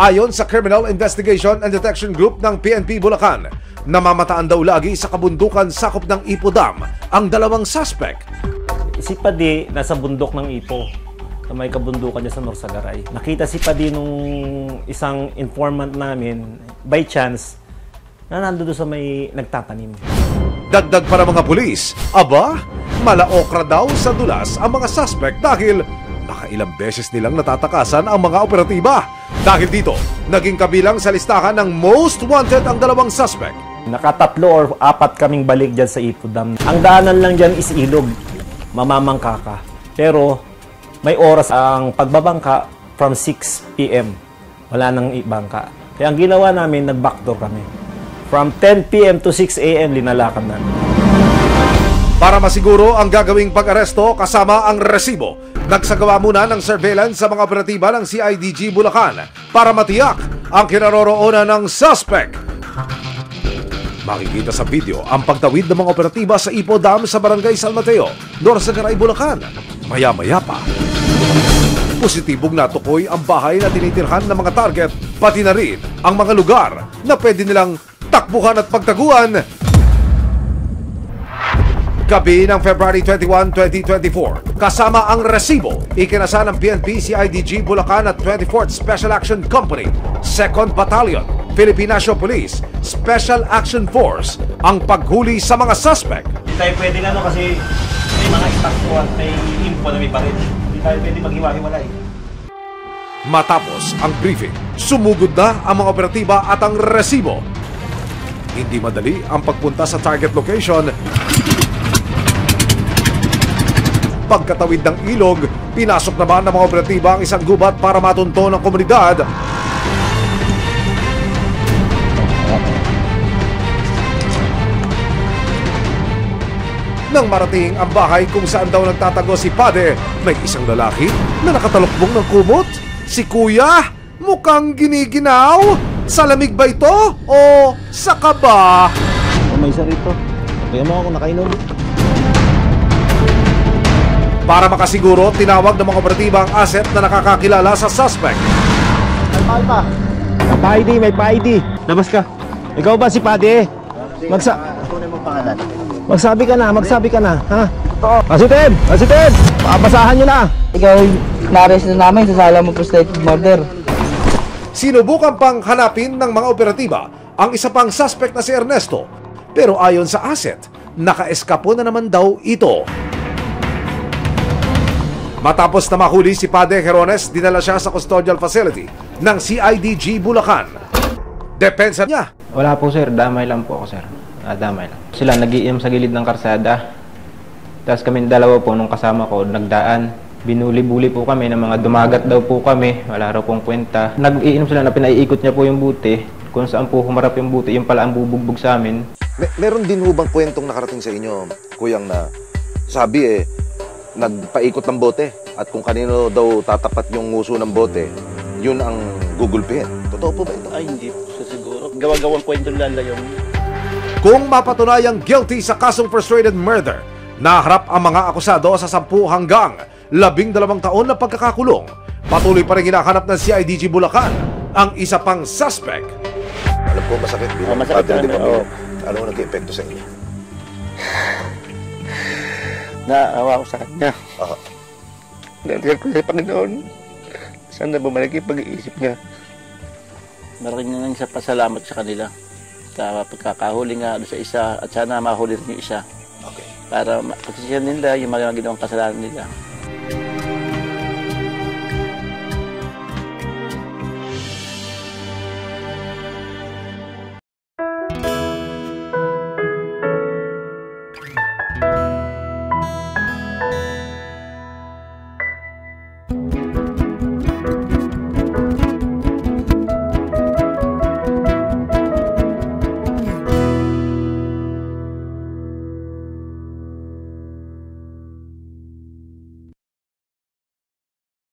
Ayon sa Criminal Investigation and Detection Group ng PNP Bulacan, namamataan daw lagi sa kabundukan sakop ng Ipo Dam ang dalawang suspect. Si Padi nasa bundok ng Ipo, na may kabundukan niya sa Norsagaray. Nakita si Padi nung isang informant namin, by chance, na nandun sa may nagtatanim. Dagdag pa ng mga pulis, aba, malaokra daw sa dulas ang mga suspect dahil nakailang beses nilang natatakasan ang mga operatiba. Dahil dito, naging kabilang sa listahan ng most wanted ang dalawang suspect. Nakatatlo or apat kaming balik dyan sa Ipo Dam. Ang daanan lang dyan is ilog. Mamamangka ka. Pero may oras ang pagbabangka from 6 p.m. Wala nang ibangka. Kaya ang ginawa namin, nag-backdoor kami. From 10 p.m. to 6 a.m. linalakad namin. Para masiguro ang gagawing pag-aresto kasama ang resibo, nagsagawa muna ng surveillance sa mga operatiba ng CIDG Bulacan para matiyak ang kinaroroonan ng suspect. Makikita sa video ang pagtawid ng mga operatiba sa Ipo Dam sa Barangay San Mateo, Norsagaray, Bulacan. Maya-maya pa, positibong natukoy ang bahay na tinitirhan ng mga target, pati na rin ang mga lugar na pwede nilang takbuhan at pagtaguan. Gabi ng February 21, 2024, kasama ang resibo, ikinasa ng PNP CIDG Bulacan at 24th Special Action Company, 2nd Battalion, Philippine National Police, Special Action Force, ang paghuli sa mga suspect. Hindi tayo pwede kasi may mga itaktuan, may info na may baril. Hindi tayo pwede maghiwa-hiwalay. Matapos ang briefing, sumugod na ang mga operatiba at ang resibo. Hindi madali ang pagpunta sa target location. Pagkatawid ng ilog, pinasok naman ng mga operatiba ang isang gubat para matunto ng komunidad. Nang marating ang bahay kung saan daw nagtatago si Pade, may isang lalaki na nakatalokbong ng kumot. Si Kuya, mukhang giniginaw. Sa lamig ba ito o sa kaba? May isa rito. Kaya mo ako nakainom. Para makasiguro, tinawag ng mga operatiba ang asset na nakakakilala sa suspect. May pa-ID, may pa-ID. Labas ka. Ikaw ba si Pade? Magsabi ka na, ha? Oo. Asitin! Papasahan nyo na! Ikaw, na-arrest na namin, sasala mo po state murder. Sinubukan pang hanapin ng mga operatiba ang isa pang suspect na si Ernesto. Pero ayon sa asset, naka-eskapo na naman daw ito. Matapos na mahuli si Pade Jerones, dinala siya sa custodial facility ng CIDG Bulacan. Depensa niya. Wala po sir, damay lang po ako sir. Damay lang. Sila nag-iim sa gilid ng karsada. Tapos kami dalawa po nung kasama ko, nagdaan. Binuli-buli po kami ng mga dumagat daw po kami. Wala raw pong kwenta. Nag-iinom sila na pinaiikot niya po yung buti. Kung saan po humarap yung buti, yung pala ang bubugbog sa amin. Meron din ho bang kwentong nakarating sa inyo, kuyang, na sabi nagpaikot ng bote at kung kanino daw tatapat yung nguso ng bote, yun ang gugulpihin. Totoo po ba ito? Ay, hindi po siguro. Gawa-gawang kwento lang yun. Kung mapatunayang guilty sa kasong frustrated murder, naharap ang mga akusado sa 10 hanggang 12 taon na pagkakakulong. Patuloy pa rin hinahanap ng CIDG Bulacan ang isa pang suspect. Alam ko, masakit bilang padre de pamilya. Ano ang nag-epekto sa inyo? Naawa ko sa kanya. Natigal ko sa Panginoon. Sana bumalik yung pag-iisip niya. Maraming na sa pasalamat sa kanila. Pagkakahuli nga sa isa at sana mahuli rin yung isa. Okay. Para pagsisyan nila yung mga ginawang kasalanan nila.